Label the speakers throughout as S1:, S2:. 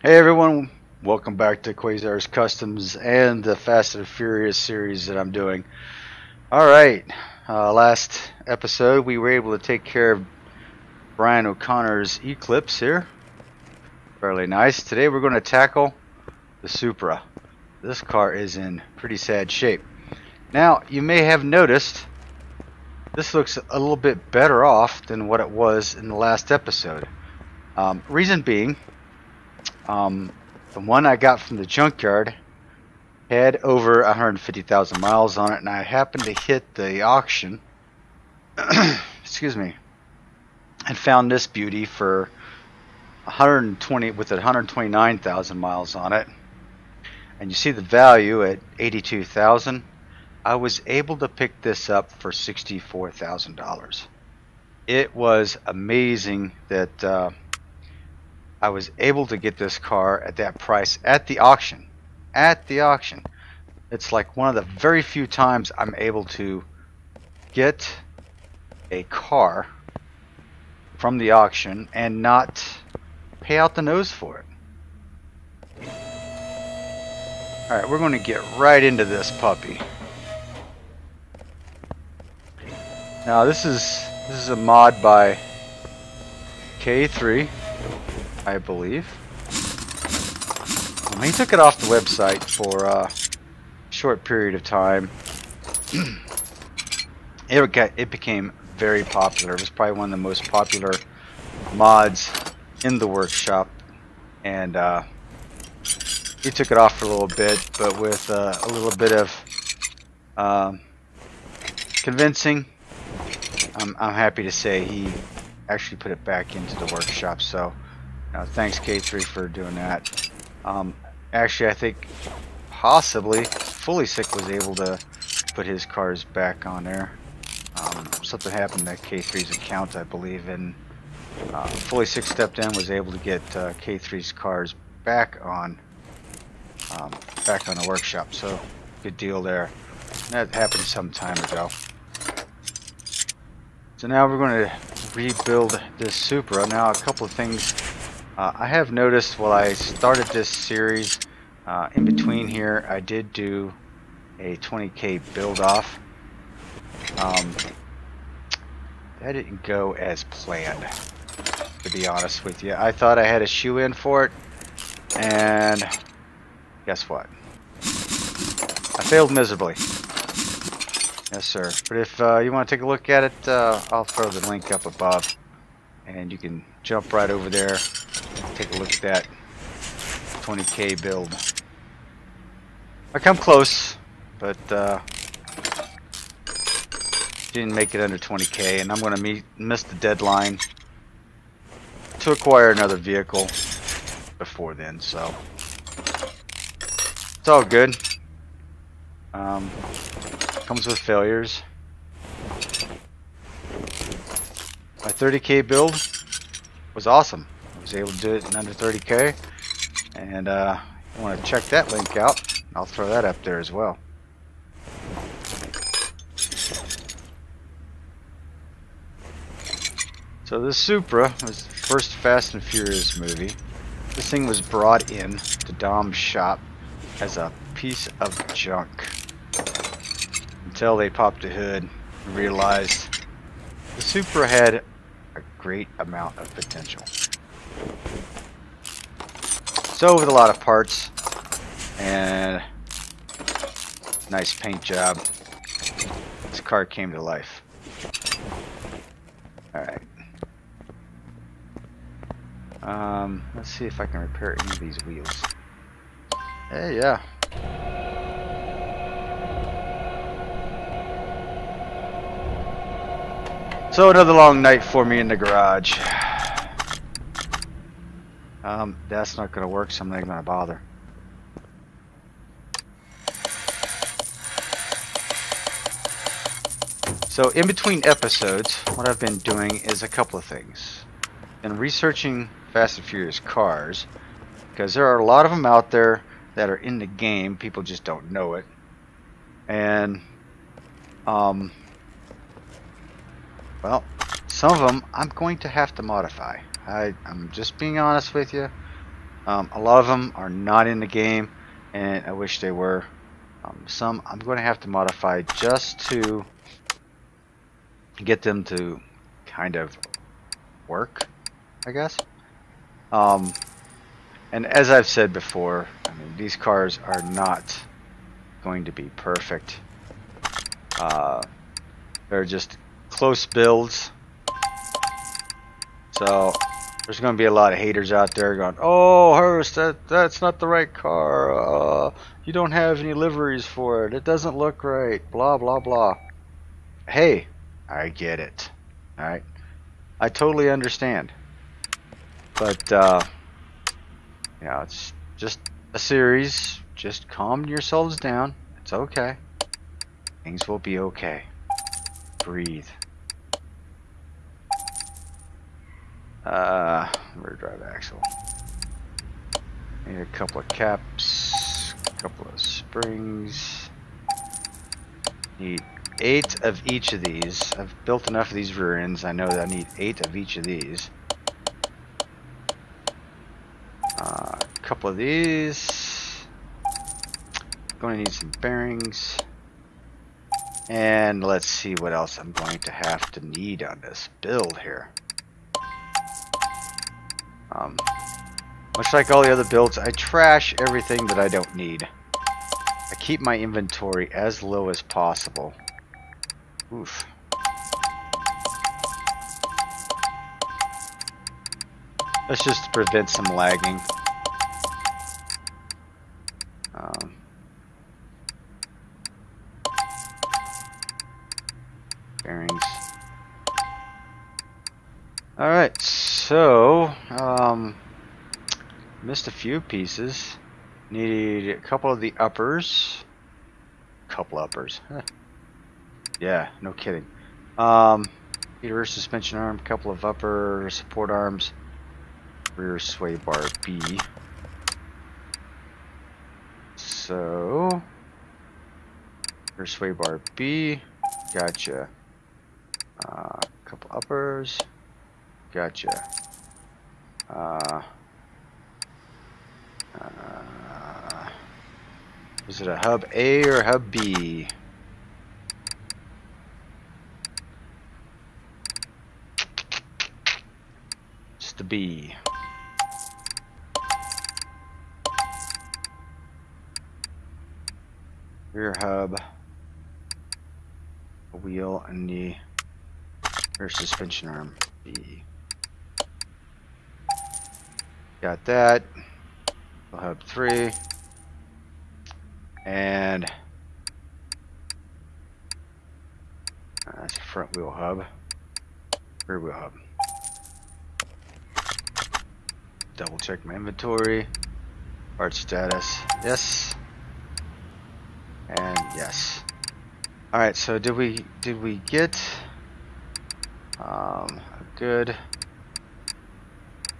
S1: Hey everyone, welcome back to Quayzar's Customs and the Fast and Furious series that I'm doing. Alright, last episode we were able to take care of Brian O'Connor's Eclipse here. Fairly nice. Today we're going to tackle the Supra. This car is in pretty sad shape. Now, you may have noticed this looks a little bit better off than what it was in the last episode. Reason being, the one I got from the Junkyard had over 150,000 miles on it, and I happened to hit the auction excuse me, and found this beauty for 120 with 129,000 miles on it, and you see the value at 82,000. I was able to pick this up for $64,000. It was amazing that I was able to get this car at that price at the auction. It's like one of the very few times I'm able to get a car from the auction and not pay out the nose for it. Alright, we're going to get right into this puppy. Now this is a mod by K3, I believe. He took it off the website for a short period of time. It became very popular. It was probably one of the most popular mods in the workshop, and he took it off for a little bit, but with a little bit of convincing, I'm happy to say he actually put it back into the workshop. So thanks K3 for doing that. Actually, I think possibly Fulysic was able to put his cars back on there. Something happened to K3's account, I believe, and Fulysic stepped in, was able to get K3's cars back on the workshop. So good deal there. That happened some time ago. So now we're going to rebuild this Supra. Now, a couple of things I have noticed while I started this series, in between here I did do a 20k build off. That didn't go as planned, to be honest with you. I thought I had a shoe in for it, and guess what? I failed miserably. Yes sir. But if you want to take a look at it, I'll throw the link up above and you can jump right over there, take a look at that 20k build. I come close, but didn't make it under 20k, and I'm going to miss the deadline to acquire another vehicle before then, so it's all good. Comes with failures. My 30k build was awesome. I was able to do it in under 30k, and I want to check that link out. I'll throw that up there as well. So this Supra was the first Fast and Furious movie. This thing was brought in to Dom's shop as a piece of junk until they popped the hood and realized the Supra had a great amount of potential. So with a lot of parts and nice paint job, this car came to life. Alright. Let's see if I can repair any of these wheels. Hey, yeah. So another long night for me in the garage. That's not going to work, so I'm not even going to bother. So in between episodes, what I've been doing is a couple of things. And researching Fast and Furious cars, because there are a lot of them out there that are in the game, people just don't know it. And well, some of them I'm going to have to modify. I'm just being honest with you. A lot of them are not in the game, and I wish they were. Some I'm going to have to modify just to get them to kind of work, I guess. And as I've said before, I mean, these cars are not going to be perfect. They're just close builds. So there's going to be a lot of haters out there going, "Oh, Hurst, that's not the right car. You don't have any liveries for it. It doesn't look right. Blah blah blah." Hey, I get it. All right, I totally understand. But you know, it's just a series. Just calm yourselves down. It's okay. Things will be okay. Breathe. Rear drive axle. Need a couple of caps, a couple of springs. Need 8 of each of these. I've built enough of these rear ends. I know that I need 8 of each of these. A couple of these. Going to need some bearings. And let's see what else I'm going to have to need on this build here. Much like all the other builds, I trash everything that I don't need. I keep my inventory as low as possible. Oof. That's just to prevent some lagging. Bearings. Alright, so missed a few pieces. Need a couple of the uppers. Couple uppers. Huh. Yeah, no kidding. Need a rear suspension arm, couple of upper support arms, rear sway bar B. So rear sway bar B, gotcha. Couple uppers, gotcha. Is it a hub A or hub B? It's the B. Rear hub, a wheel, and the rear suspension arm B. Got that. Hub 3. And that's a front wheel hub. Rear wheel hub. Double check my inventory. Part status. Yes. And yes. Alright, so did we get a good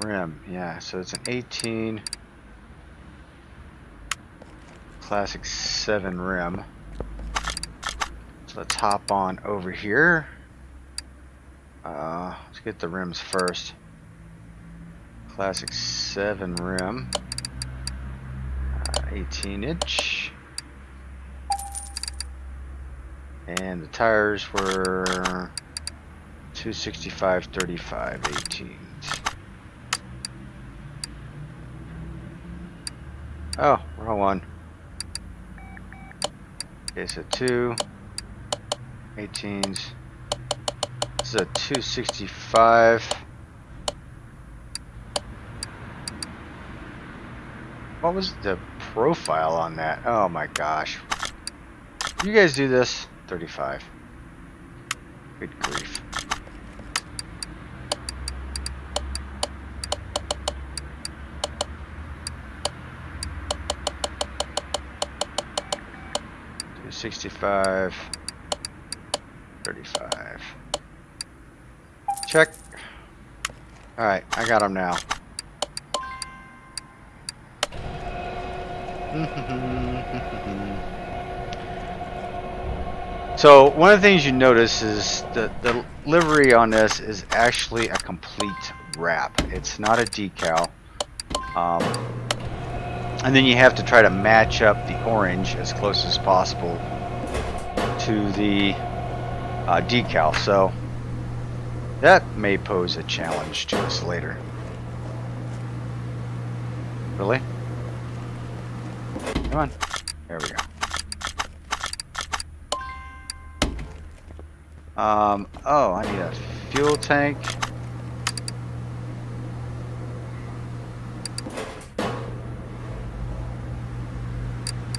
S1: rim? Yeah, so it's an 18 Classic 7 rim. So let's hop on over here. Let's get the rims first. Classic 7 rim. 18-inch. And the tires were 265/35 18s. Oh, wrong one. Okay, so 2 18s. This is a 265. What was the profile on that? Oh my gosh. You guys do this? 35. Good grief. $65, 35. Check. Alright, I got them now. So one of the things you notice is that the livery on this is actually a complete wrap. It's not a decal. Um, and then you have to try to match up the orange as close as possible to the decal. So that may pose a challenge to us later. Really? Come on. There we go. Oh, I need a fuel tank.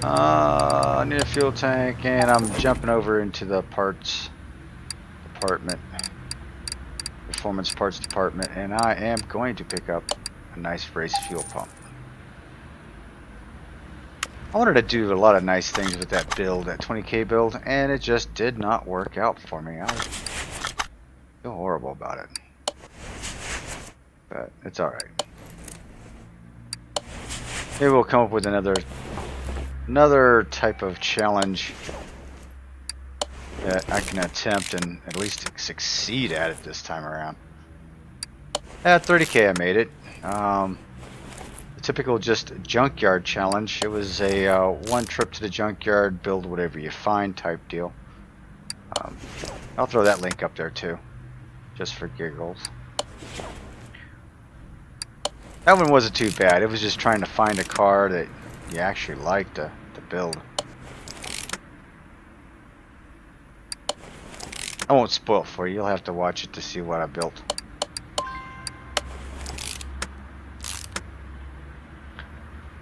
S1: I need a fuel tank, and I'm jumping over into the parts department, performance parts department, and I am going to pick up a nice race fuel pump. I wanted to do a lot of nice things with that build, that 20K build, and it just did not work out for me. I feel horrible about it, but it's alright. Maybe we'll come up with another type of challenge that I can attempt and at least succeed at it this time around. At 30K I made it. The typical just junkyard challenge. It was a one trip to the junkyard, build whatever you find type deal. I'll throw that link up there too, just for giggles. That one wasn't too bad. It was just trying to find a car that you actually like to build. I won't spoil it for you. You'll have to watch it to see what I built.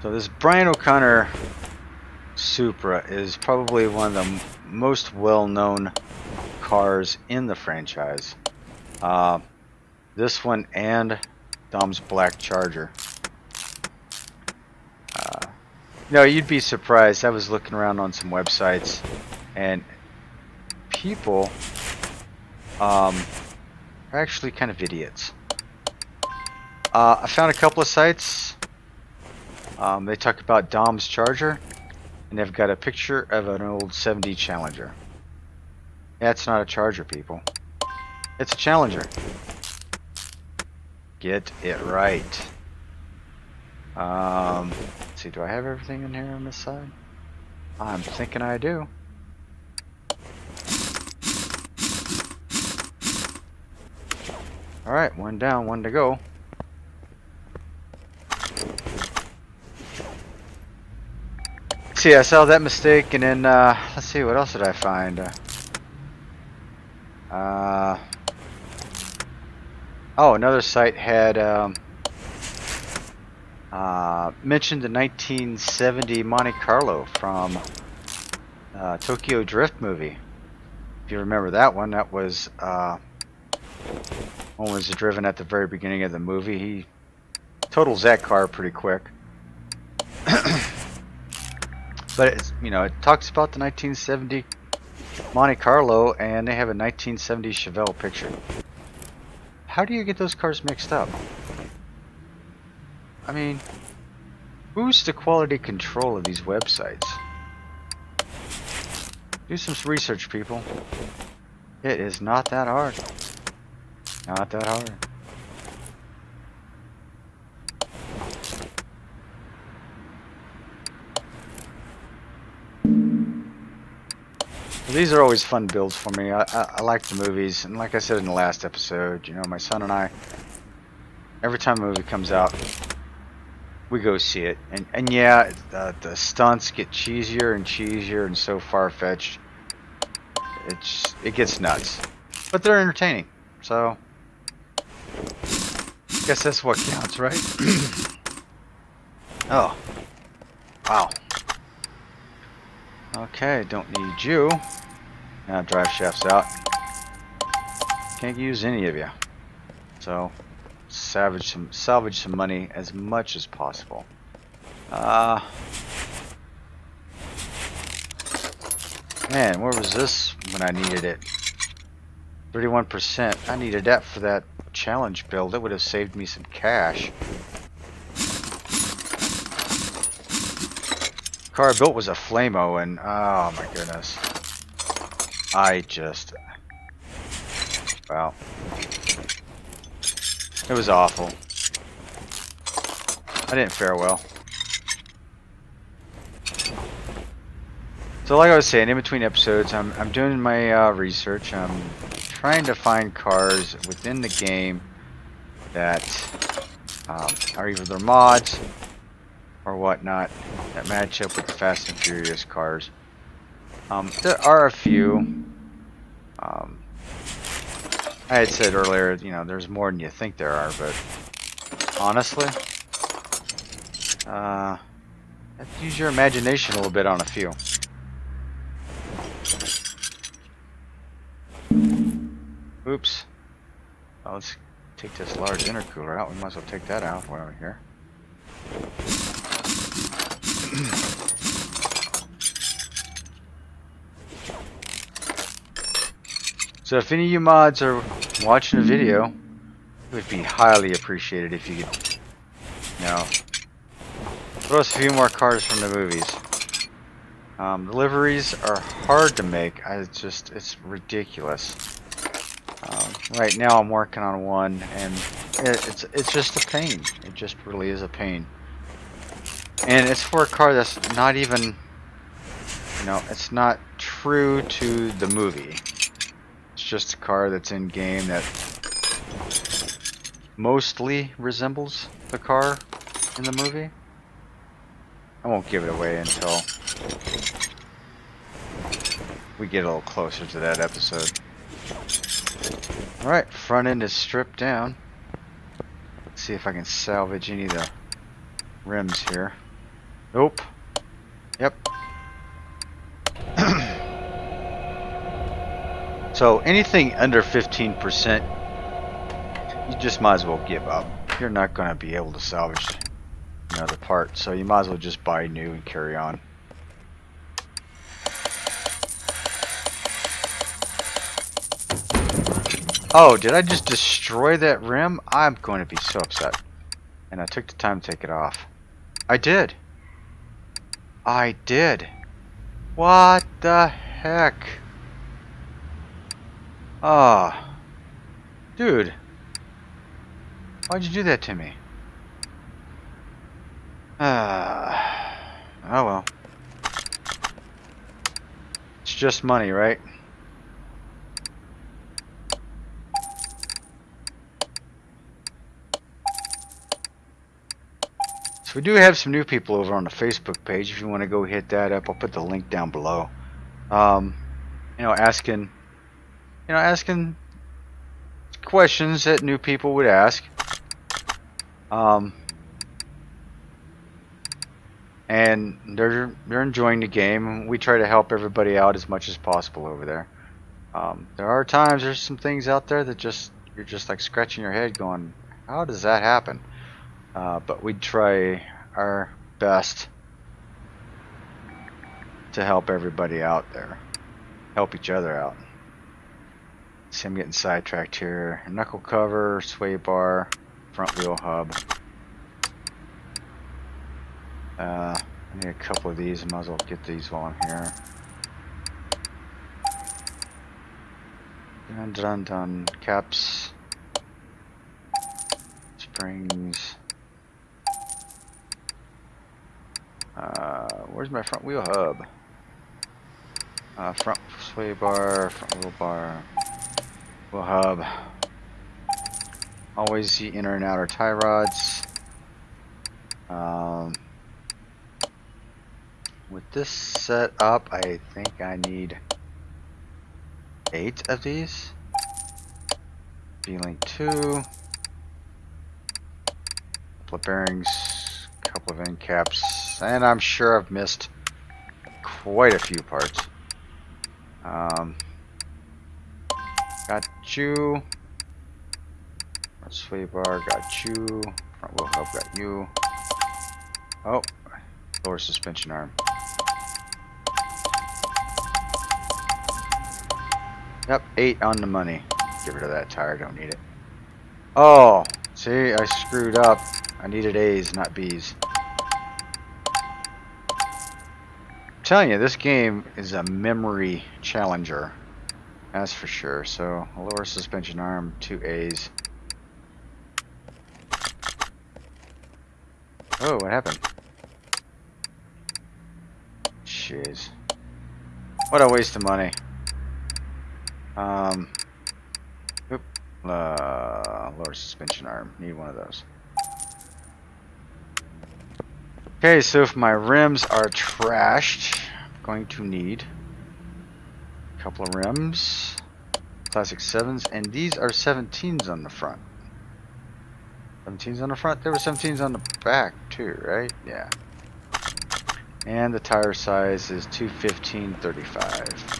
S1: So this Brian O'Connor Supra is probably one of the most well-known cars in the franchise. This one and Dom's Black Charger. No, you'd be surprised. I was looking around on some websites, and people are actually kind of idiots. I found a couple of sites. They talk about Dom's Charger, and they've got a picture of an old 70 Challenger. That's not a Charger, people. It's a Challenger. Get it right. Let's see, do I have everything in here on this side? I'm thinking I do. Alright, one down, one to go. See, I saw that mistake, and then, let's see, what else did I find? Oh, another site had, mentioned the 1970 Monte Carlo from Tokyo Drift movie. If you remember that one, that was one was driven at the very beginning of the movie. He totals that car pretty quick. But it's, you know, it talks about the 1970 Monte Carlo, and they have a 1970 Chevelle picture. How do you get those cars mixed up? I mean, who's the quality control of these websites? Do some research, people. It is not that hard. Not that hard. These are always fun builds for me. I like the movies, and like I said in the last episode, you know, my son and I, every time a movie comes out, we go see it. And yeah, the stunts get cheesier and cheesier and so far-fetched. It gets nuts. But they're entertaining. So, I guess that's what counts, right? Oh. Wow. Okay, don't need you. Now drive shafts out. Can't use any of you. So, salvage some money as much as possible. Man, where was this when I needed it? 31%. I needed that for that challenge build. It would have saved me some cash. Car I built was a Flamo, and oh my goodness. Wow. It was awful. I didn't fare well. So like I was saying, in between episodes, I'm doing my research. I'm trying to find cars within the game that are either their mods or whatnot that match up with the Fast and Furious cars. There are a few. I had said earlier, you know, there's more than you think there are, but honestly, you have to use your imagination a little bit on a few. Oops. Well, let's take this large intercooler out. We might as well take that out while we're here. So if any of you mods are watching the video, it would be highly appreciated if you could, you know, throw us a few more cars from the movies. The liveries are hard to make. It's ridiculous. Right now I'm working on one, and it's just a pain. It just really is a pain. And it's for a car that's not even, you know, it's not true to the movie. It's just a car that's in game that mostly resembles the car in the movie. I won't give it away until we get a little closer to that episode. Alright, front end is stripped down. Let's see if I can salvage any of the rims here. Nope. Yep. So anything under 15%, you just might as well give up. You're not going to be able to salvage another part, so you might as well just buy new and carry on. Oh, did I just destroy that rim? I'm going to be so upset. And I took the time to take it off. I did. I did. What the heck? Ah. Oh, dude. Why'd you do that to me? Oh well. It's just money, right? So we do have some new people over on the Facebook page. If you want to go hit that up, I'll put the link down below. You know, asking questions that new people would ask. And they're enjoying the game. We try to help everybody out as much as possible over there. There are times there's some things out there that you're just like scratching your head going, how does that happen? But we try our best to help everybody out there. Help each other out. See, I'm getting sidetracked here. Knuckle cover, sway bar, front wheel hub. I need a couple of these. I might as well get these while I'm here. Dun dun dun. Caps. Springs. Where's my front wheel hub? Front sway bar, front wheel bar, wheel hub. Always the inner and outer tie rods. With this set up, I think I need 8 of these. V-link 2. Couple of bearings, couple of end caps, and I'm sure I've missed quite a few parts. Got you. Front sway bar, got you. Front wheel hub, got you. Oh, lower suspension arm. Yep, 8 on the money. Get rid of that tire, don't need it. Oh, see, I screwed up. I needed A's, not B's. I'm telling you, this game is a memory challenger. That's for sure. So, a lower suspension arm, 2 A's. Oh, what happened? Jeez. What a waste of money. Oop. Lower suspension arm. Need one of those. Okay, so if my rims are trashed, I'm going to need a couple of rims. Classic 7s, and these are 17s on the front. 17s on the front? There were 17s on the back too, right? Yeah. And the tire size is 215/35.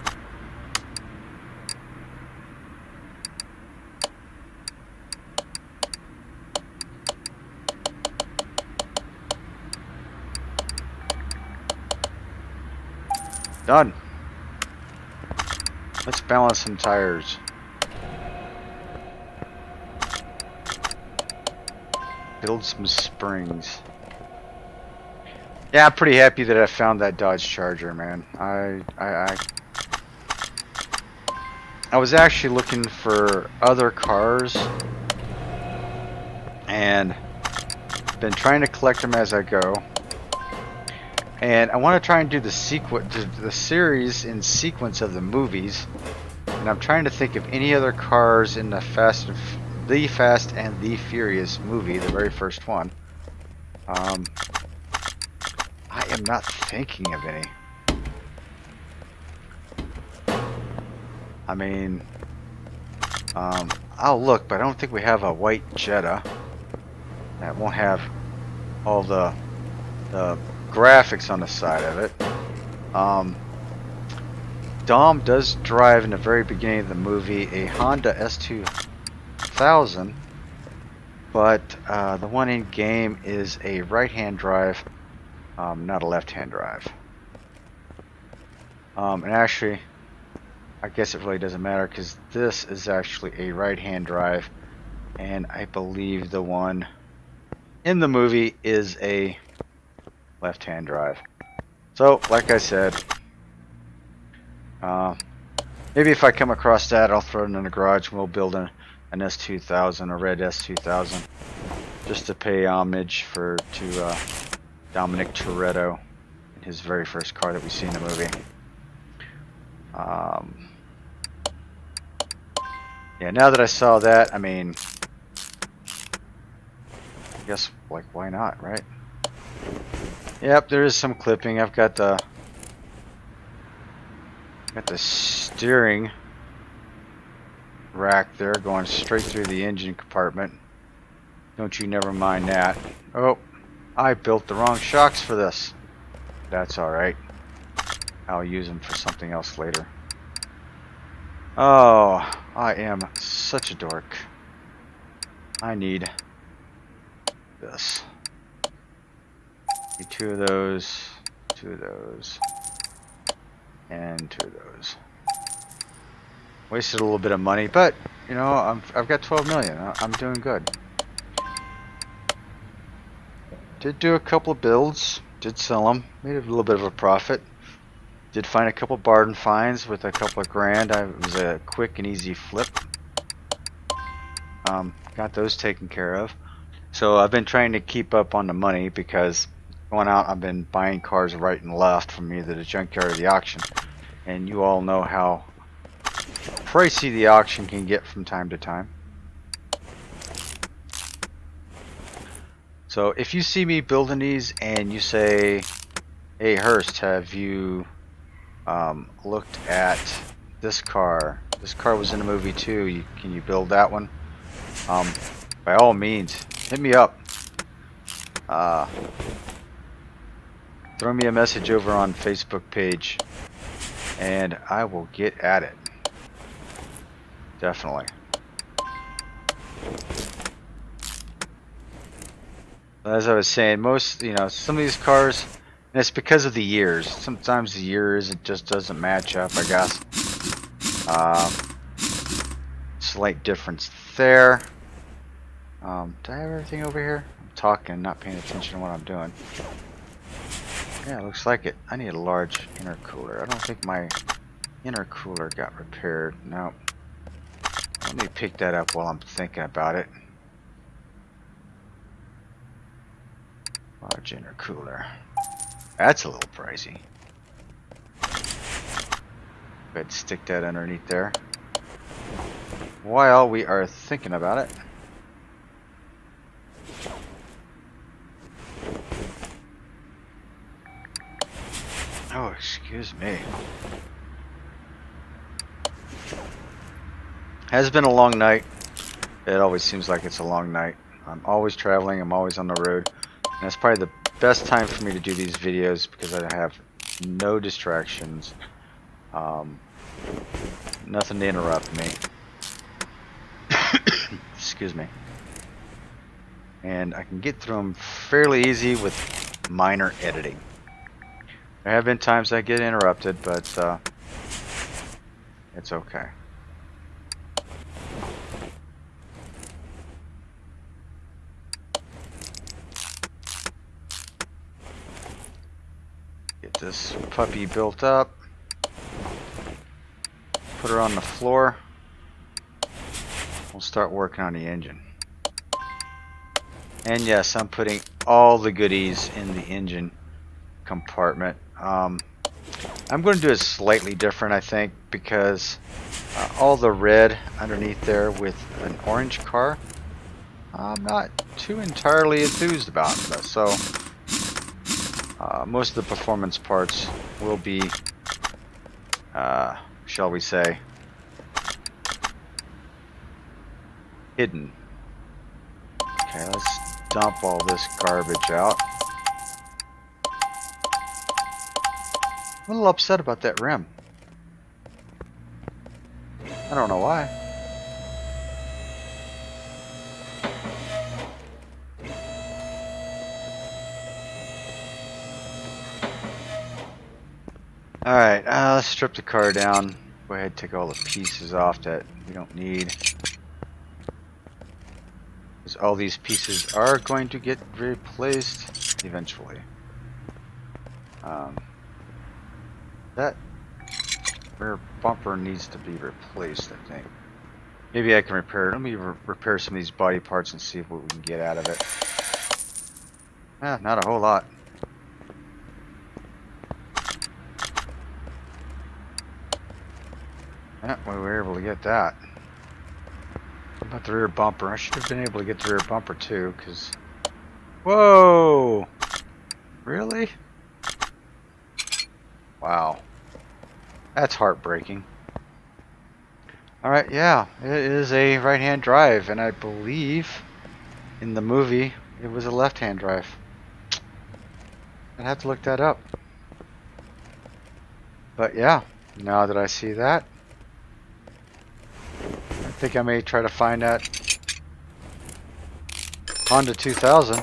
S1: Done. Let's balance some tires. Build some springs. Yeah, I'm pretty happy that I found that Dodge Charger, man. I was actually looking for other cars and been trying to collect them as I go. And I want to try and do the series in sequence of the movies. And I'm trying to think of any other cars in the Fast and the Furious movie, the very first one. I am not thinking of any. I mean, I'll look, but I don't think we have a white Jetta that won't have all the graphics on the side of it. Dom does drive in the very beginning of the movie a Honda S2000, but the one in game is a right-hand drive, not a left-hand drive. And actually, I guess it really doesn't matter because this is actually a right-hand drive, and I believe the one in the movie is a left-hand drive. So, like I said, maybe if I come across that, I'll throw it in the garage and we'll build an S2000, a red S2000, just to pay homage to Dominic Toretto, his very first car that we see in the movie. Yeah, now that I saw that, I mean, I guess, like, why not, right? Yep, there is some clipping. I've got the steering rack there going straight through the engine compartment. Don't you never mind that. Oh, I built the wrong shocks for this. That's alright. I'll use them for something else later. Oh, I am such a dork. I need this. Need two of those, and two of those. Wasted a little bit of money, but you know, I've got 12 million. I'm doing good. Did do a couple of builds, did sell them, made a little bit of a profit. Did find a couple bargain finds with a couple of grand. It was a quick and easy flip. Got those taken care of. So I've been trying to keep up on the money because going out, I've been buying cars right and left from either the junkyard or the auction. And you all know how pricey the auction can get from time to time. So if you see me building these and you say, hey Hurst, have you looked at this car? This car was in the movie too. Can you build that one? By all means, hit me up. Throw me a message over on Facebook page and I will get at it. Definitely. As I was saying, some of these cars, and it's because of the years. Sometimes the years, it just doesn't match up, I guess. Slight difference there. Do I have everything over here? I'm talking, not paying attention to what I'm doing. Yeah, it looks like it. I need a large intercooler. I don't think my intercooler got repaired. No. Let me pick that up while I'm thinking about it. Large intercooler. That's a little pricey. Go ahead and stick that underneath there. While we are thinking about it. Oh, excuse me. Has been a long night. It always seems like it's a long night. I'm always traveling, I'm always on the road. And that's probably the best time for me to do these videos because I have no distractions. Nothing to interrupt me. Excuse me. And I can get through them fairly easy with minor editing. There have been times I get interrupted, but it's okay. Get this puppy built up. Put her on the floor. We'll start working on the engine. And yes, I'm putting all the goodies in the engine compartment. I'm going to do it slightly different, I think, because all the red underneath there with an orange car, I'm not too entirely enthused about. So most of the performance parts will be, shall we say, hidden. Okay, let's dump all this garbage out. I'm a little upset about that rim. I don't know why. Alright, let's strip the car down. Go ahead and take all the pieces off that we don't need. Because all these pieces are going to get replaced eventually. That rear bumper needs to be replaced, I think. Maybe I can repair it. Let me repair some of these body parts and see what we can get out of it. Not a whole lot. Yeah, we were able to get that. What about the rear bumper? I should have been able to get the rear bumper too, because... Whoa! Really? Wow. That's heartbreaking. Alright, yeah, it is a right-hand drive, and I believe in the movie it was a left-hand drive. I'd have to look that up. But yeah, now that I see that, I think I may try to find that Honda 2000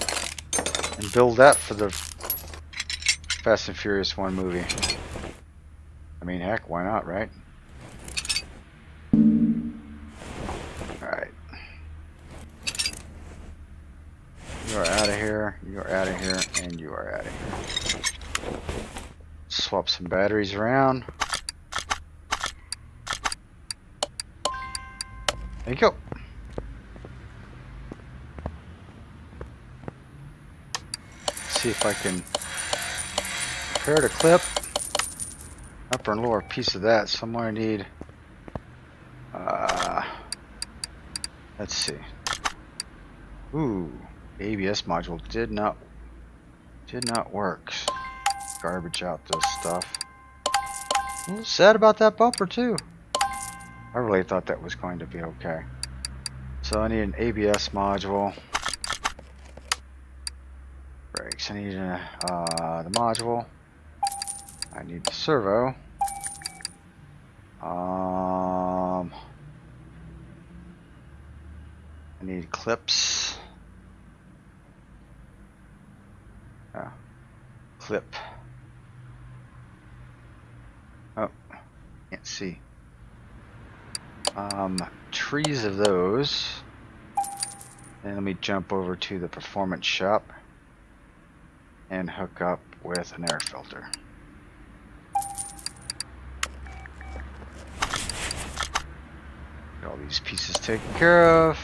S1: and build that for the Fast and Furious 1 movie. I mean, heck, why not, right? Alright. You are out of here, you are out of here, and you are out of here. Swap some batteries around. There you go. See if I can repair the clip. Upper and lower piece of that. Somewhere I need. Let's see. Ooh, ABS module did not work. Garbage out this stuff. A little sad about that bumper too. I really thought that was going to be okay. So I need an ABS module. Brakes. I need the module. I need the servo. I need clips. Clip. Oh, can't see. Trees of those. And let me jump over to the performance shop and hook up with an air filter. Get all these pieces taken care of.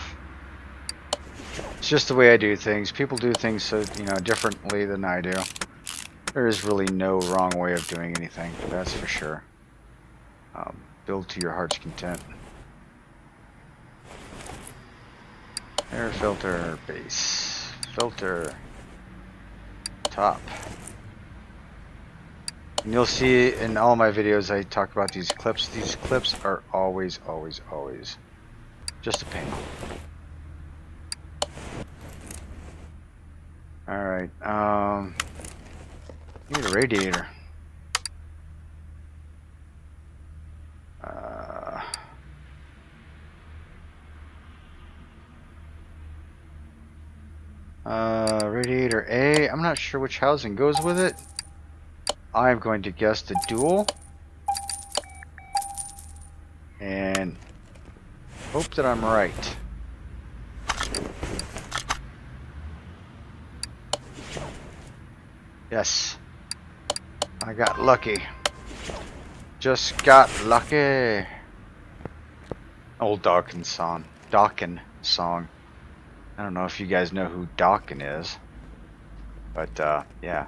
S1: It's just the way I do things. People do things so, differently than I do. There is really no wrong way of doing anything, that's for sure. Build to your heart's content. Air filter, base, filter, top. And you'll see in all my videos I talk about these clips. These clips are always, always, always just a pain. Alright, need a radiator. Radiator A, I'm not sure which housing goes with it. I'm going to guess the dual. And hope that I'm right. Yes. I got lucky. Just got lucky. Old Dawkins song. I don't know if you guys know who Dawkins is. But, yeah.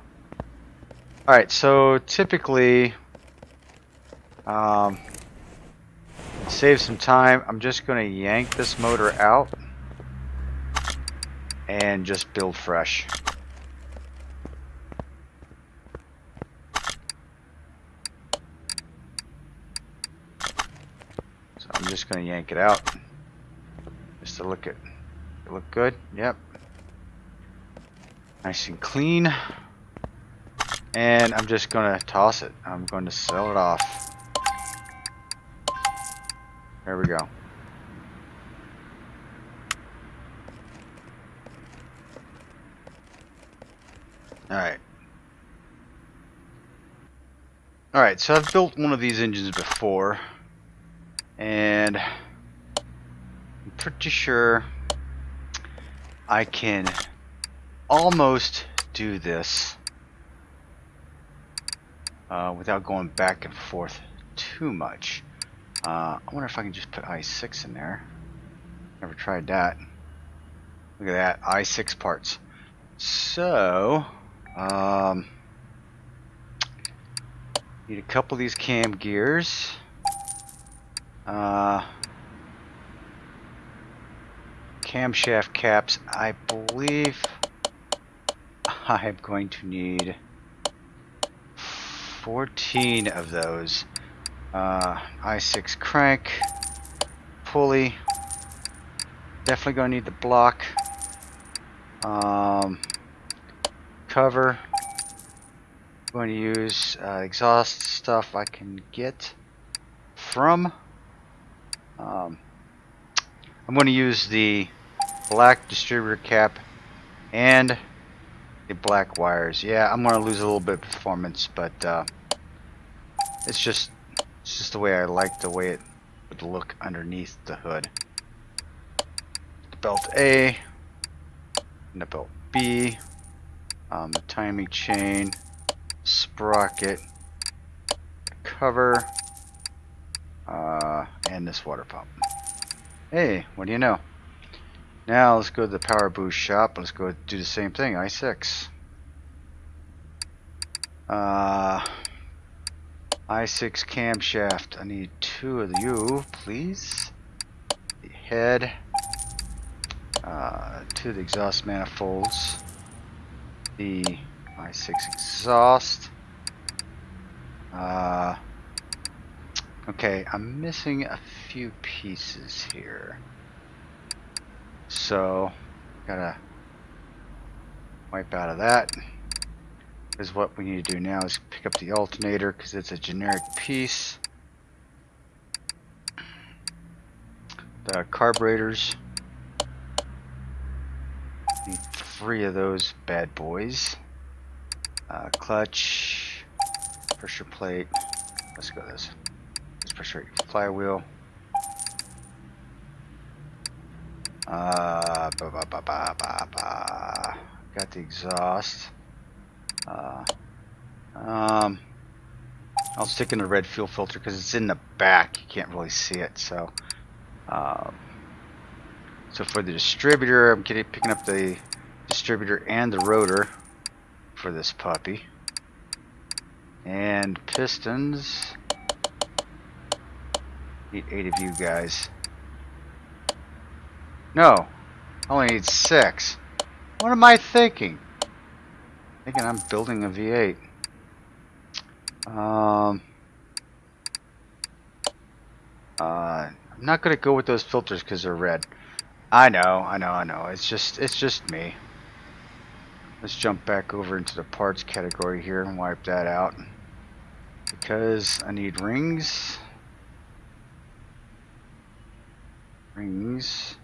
S1: Alright, so typically, save some time, I'm just going to yank this motor out and just build fresh. So I'm just going to yank it out just to look good. Yep. Nice and clean. And I'm just going to toss it. I'm going to sell it off. There we go. Alright. Alright, so I've built one of these engines before. And I'm pretty sure I can almost do this without going back and forth too much. I wonder if I can just put i6 in there. Never tried that. Look at that, i6 parts. So, need a couple of these cam gears. Camshaft caps. I believe I'm going to need 14 of those. i6 crank, pulley. Definitely going to need the block. Cover. Going to use exhaust stuff I can get from. I'm going to use the black distributor cap and the black wires. Yeah, I'm going to lose a little bit of performance, but it's just the way I like the way it would look underneath the hood. The belt A and the belt B, the timing chain, sprocket, cover, and this water pump. Hey, what do you know? Now let's go to the power boost shop. Let's go do the same thing. i6. i6 camshaft. I need 2 of you, please. The head. 2 of the exhaust manifolds. The i6 exhaust. Okay, I'm missing a few pieces here. So, gotta wipe out of that. Because what we need to do now is pick up the alternator because it's a generic piece. The carburetors. Need 3 of those bad boys. Clutch, pressure plate. Let's go this. Let's pressure flywheel. Got the exhaust. I'll stick in the red fuel filter because it's in the back. You can't really see it. So, So for the distributor, I'm picking up the distributor and the rotor for this puppy. And pistons. Need 8 of you guys. No, I only need 6. What am I thinking? Thinking I'm building a V8. I'm not gonna go with those filters because they're red. I know. It's just me. Let's jump back over into the parts category here and wipe that out. Because I need rings. Rings.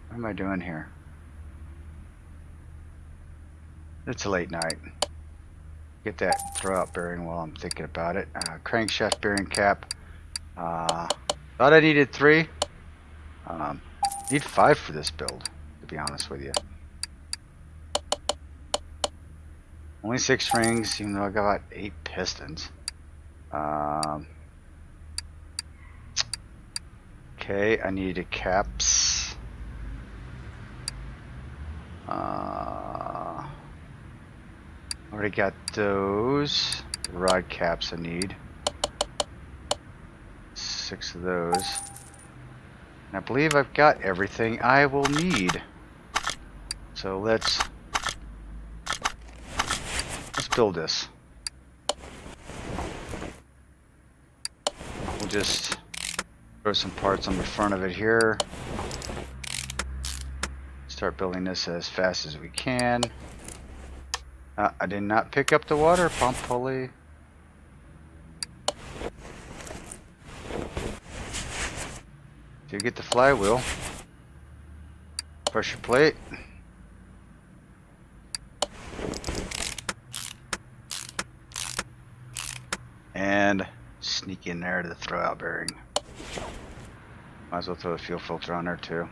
S1: What am I doing here? It's a late night. Get that throw-out bearing while I'm thinking about it. Crankshaft bearing cap. Thought I needed 3. Need 5 for this build, to be honest with you. Only 6 rings, even though I got 8 pistons. Okay, I need a caps. Already got those. The rod caps I need. 6 of those. And I believe I've got everything I will need. So let's build this. We'll just throw some parts on the front of it here. Start building this as fast as we can. I did not pick up the water pump pulley. Do get the flywheel. Pressure plate. And sneak in there to the throw-out bearing. Might as well throw a fuel filter on there too.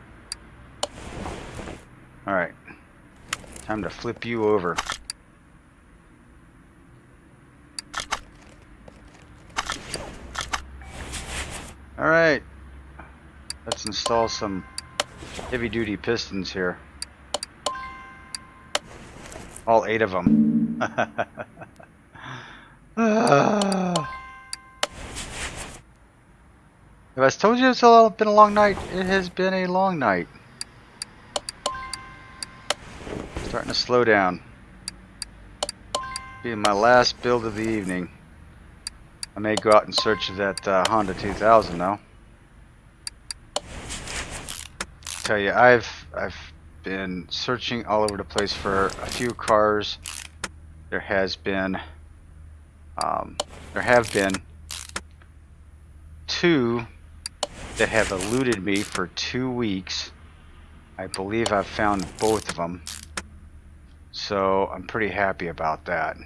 S1: Alright. Time to flip you over. Alright. Let's install some heavy duty pistons here. All 8 of them. Have I told you it's been a long night? It has been a long night. Starting to slow down. Being my last build of the evening. I may go out in search of that Honda 2000 though. Tell you, I've been searching all over the place for a few cars. There have been 2 that have eluded me for 2 weeks. I believe I've found both of them, so I'm pretty happy about that.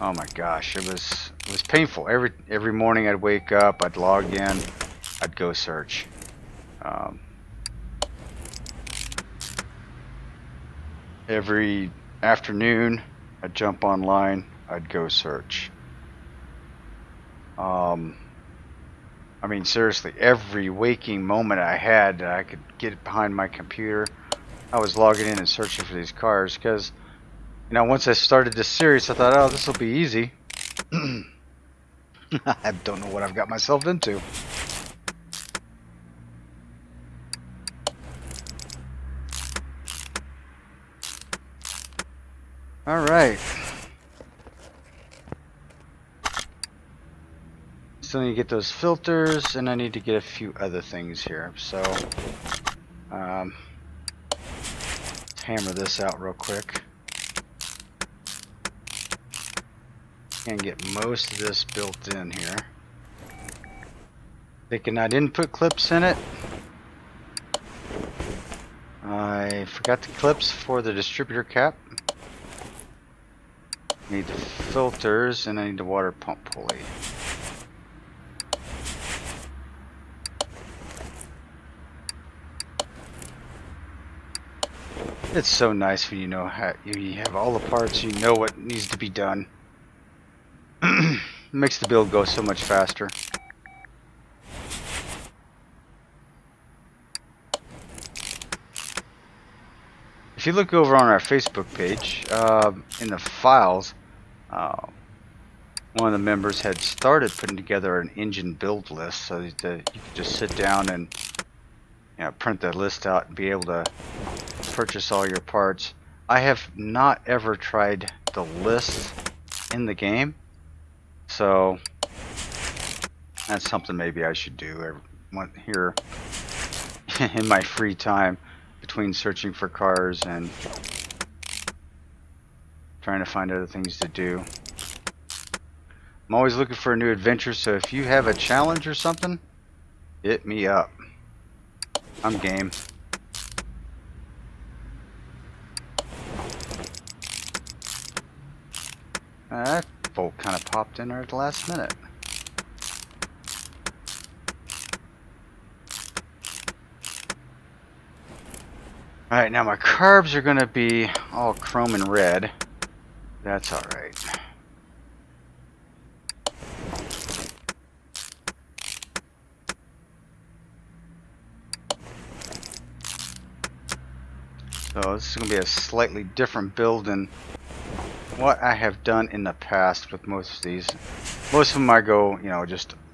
S1: Oh my gosh, it was painful. Every morning I'd wake up, I'd log in, I'd go search. Every afternoon I'd jump online, I'd go search. I mean, seriously, every waking moment I had that I could get behind my computer, I was logging in and searching for these cars, because, you know, once I started this series, I thought, oh, this will be easy. I don't know what I've got myself into. Alright. Still need to get those filters, and I need to get a few other things here. So, let's hammer this out real quick. And get most of this built in here. Thinking I didn't put clips in it. I forgot the clips for the distributor cap. Need the filters, and I need the water pump pulley. It's so nice when you know how you have all the parts, you know what needs to be done. Makes the build go so much faster. if you look over on our Facebook page, in the files, one of the members had started putting together an engine build list so that you could just sit down and print the list out and be able to purchase all your parts. I have not ever tried the list in the game, so that's something maybe I should do here in my free time between searching for cars and trying to find other things to do. I'm always looking for a new adventure, so if you have a challenge or something, hit me up. I'm game. That bolt kind of popped in there at the last minute. Alright, now my carbs are going to be all chrome and red. That's alright. So this is going to be a slightly different build than what I have done in the past with most of these. Most of them I go,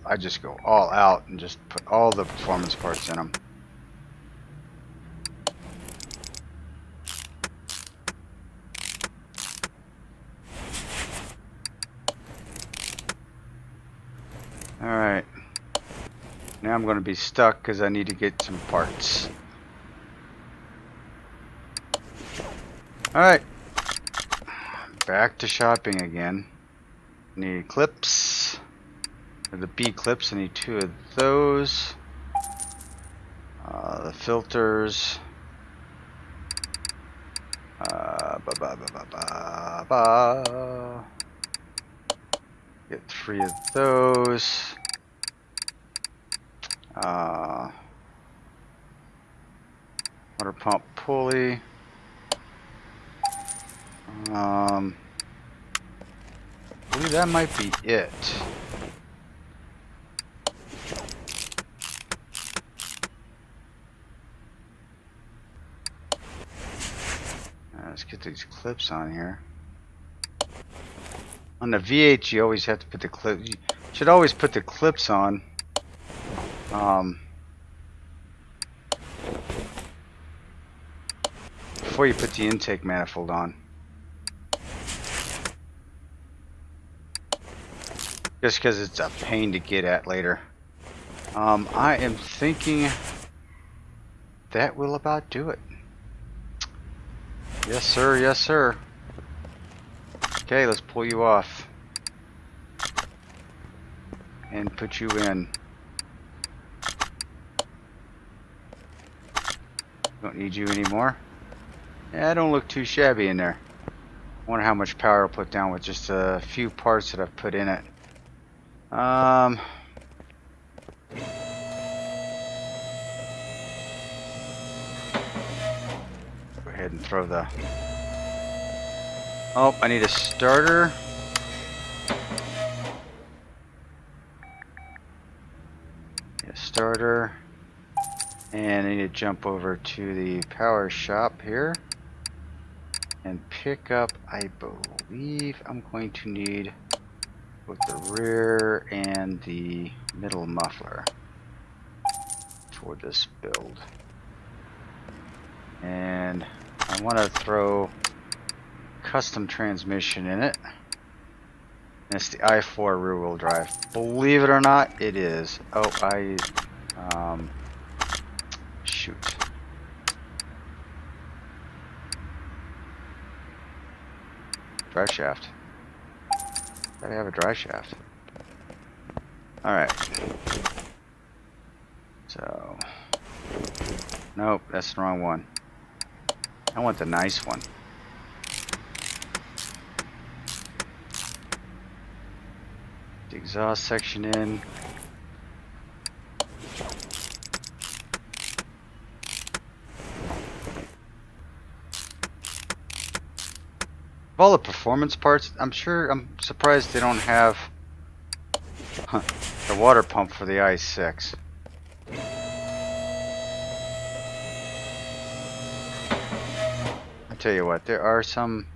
S1: I just go all out and just put all the performance parts in them. Alright. Now I'm going to be stuck because I need to get some parts. Alright, back to shopping again. Need clips. For the B clips, I need 2 of those. The filters. Get 3 of those. Water pump pulley. I believe that might be it. Let's get these clips on here. On the V8, you always have to put the clips. You should always put the clips on. Before you put the intake manifold on. Just because it's a pain to get at later. I am thinking that will about do it. Yes sir, yes sir. Okay, let's pull you off. And put you in. Don't need you anymore. Yeah, don't look too shabby in there. Wonder how much power I'll put down with just a few parts that I've put in it. Go ahead and throw the... Oh, I need a starter. A starter. And I need to jump over to the power shop here and pick up, I believe I'm going to need both the rear and the middle muffler for this build. And I want to throw custom transmission in it. And it's the i4 rear wheel drive. Believe it or not, it is. Oh, shoot. Drive shaft. Gotta have a drive shaft. Alright. So. Nope, that's the wrong one. I want the nice one. The exhaust section in. All the performance parts, I'm surprised they don't have the water pump for the i6. tell you what, there are some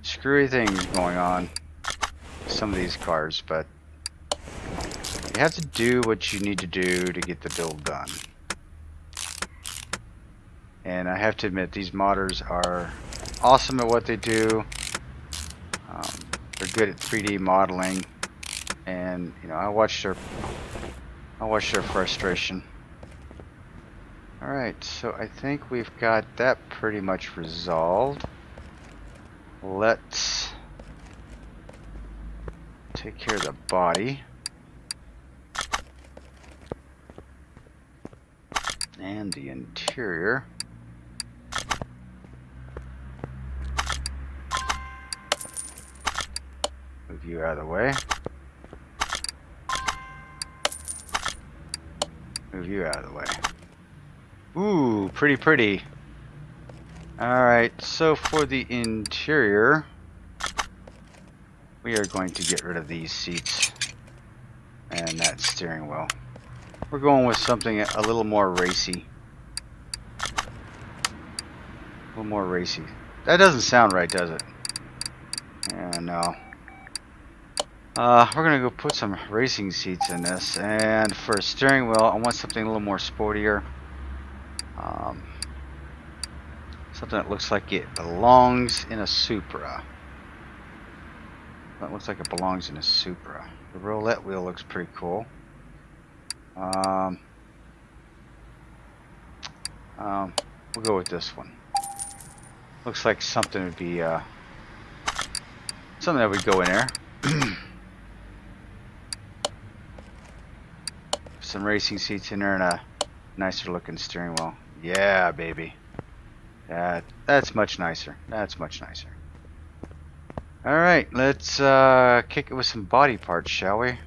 S1: screwy things going on with some of these cars, but you have to do what you need to do to get the build done. And I have to admit, these modders are awesome at what they do. They're good at 3D modeling, and you know, I watch their frustration. All right, so I think we've got that pretty much resolved. Let's take care of the body and the interior. Move you out of the way. Move you out of the way. Ooh, pretty. Alright, so for the interior, we are going to get rid of these seats and that steering wheel. We're going with something a little more racy. A little more racy. That doesn't sound right, does it? Yeah, no. We're gonna go put some racing seats in this, and for a steering wheel, I want something a little more sportier. Something that looks like it belongs in a Supra. That looks like it belongs in a Supra. The roulette wheel looks pretty cool. We'll go with this one. Looks like something would be something that would go in there. Some racing seats in there and a nicer looking steering wheel. Yeah, baby. That's much nicer. That's much nicer. Alright, let's kick it with some body parts, shall we?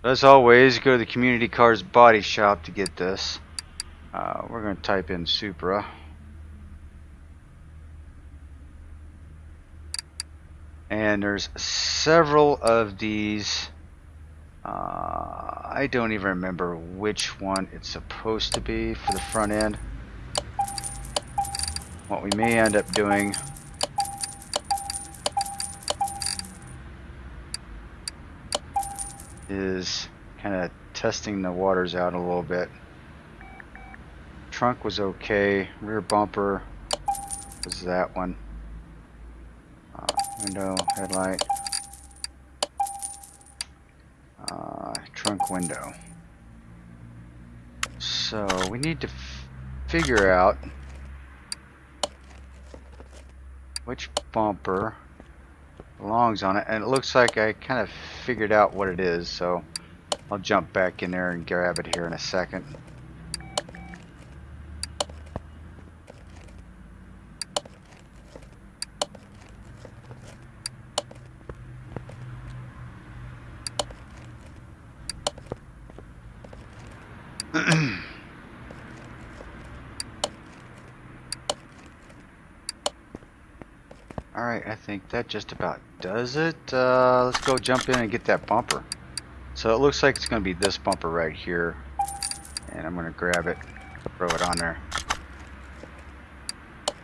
S1: As always, go to the Community Cars Body Shop to get this. We're going to type in Supra. And there's several of these. I don't even remember which one it's supposed to be for the front end. What we may end up doing is kind of testing the waters out a little bit. Trunk was okay. Rear bumper was that one. Window, headlight, trunk window. So we need to figure out which bumper belongs on it, and it looks like I kind of figured out what it is, so I'll jump back in there and grab it here in a second. Alright, I think that just about does it. Let's go jump in and get that bumper. So it looks like it's going to be this bumper right here. And I'm going to grab it, throw it on there.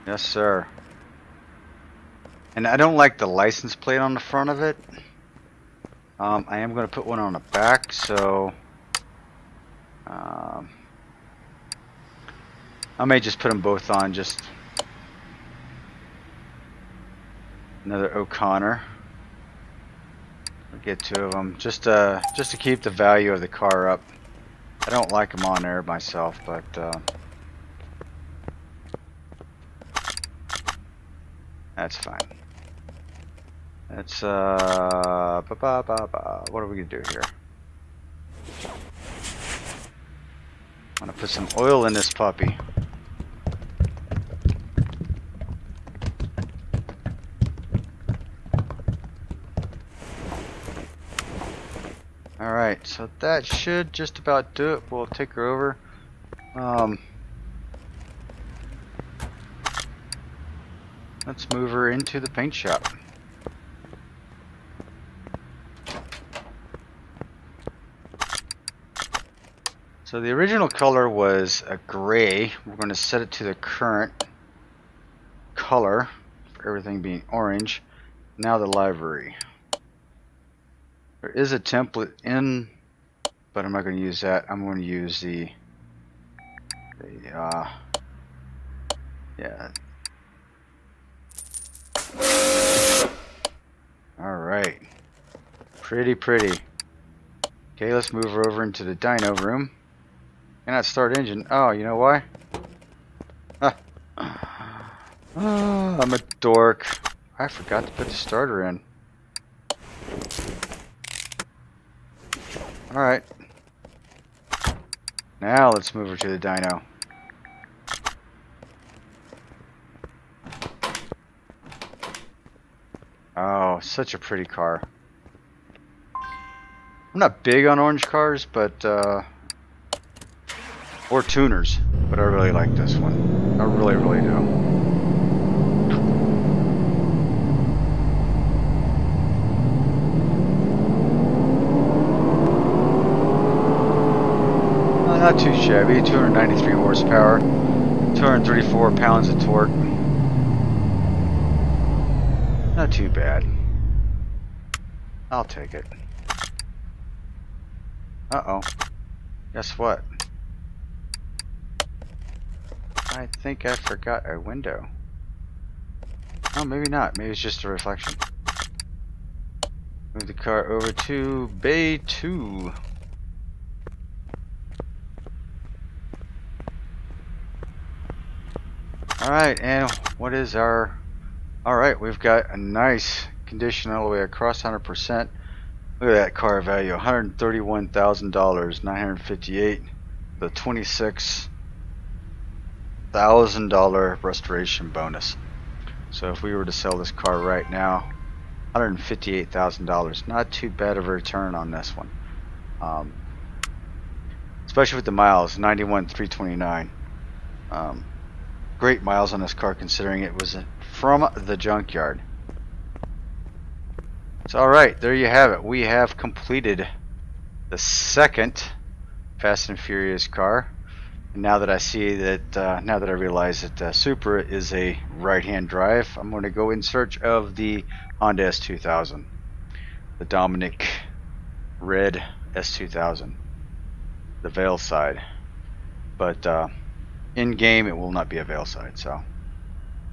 S1: Yes, sir. And I don't like the license plate on the front of it. I am going to put one on the back, so I may just put them both on. Just another O'Connor. We'll get two of them just to keep the value of the car up. I don't like them on there myself, but that's fine. That's what are we gonna do here? I'm gonna put some oil in this puppy. Alright, so that should just about do it. We'll take her over. Let's move her into the paint shop. So the original color was a gray. We're going to set it to the current color for everything being orange. Now the livery. There is a template in, but I'm not going to use that. I'm going to use yeah. Alright. Pretty. Okay, let's move her over into the Dino Room. Cannot start engine. Oh, you know why? Oh, I'm a dork. I forgot to put the starter in. Alright. Now let's move her to the dyno. Oh, such a pretty car. I'm not big on orange cars, but or tuners, but I really like this one. I really do. Not too shabby. 293 horsepower, 234 pounds of torque. Not too bad. I'll take it. Uh-oh. Guess what? I think I forgot a window. Oh, maybe not. Maybe it's just a reflection. Move the car over to Bay 2. Alright, and what is our... Alright, we've got a nice condition all the way across, 100%. Look at that car value, $131,000, 958, the $26,000 restoration bonus. So if we were to sell this car right now, $158,000. Not too bad of a return on this one, especially with the miles, 91,329. Great miles on this car considering it was from the junkyard. So alright, there you have it. We have completed the second Fast and Furious car. And now that I see that, now that I realize that Supra is a right-hand drive, I'm going to go in search of the Honda S2000. The Dominic Red S2000. The Veil side. But, in game it will not be a Veil side. So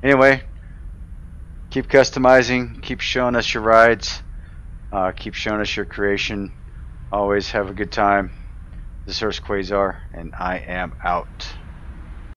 S1: anyway, keep customizing, keep showing us your rides, keep showing us your creation. Always have a good time. This is Hurst Quayzar, and I am out.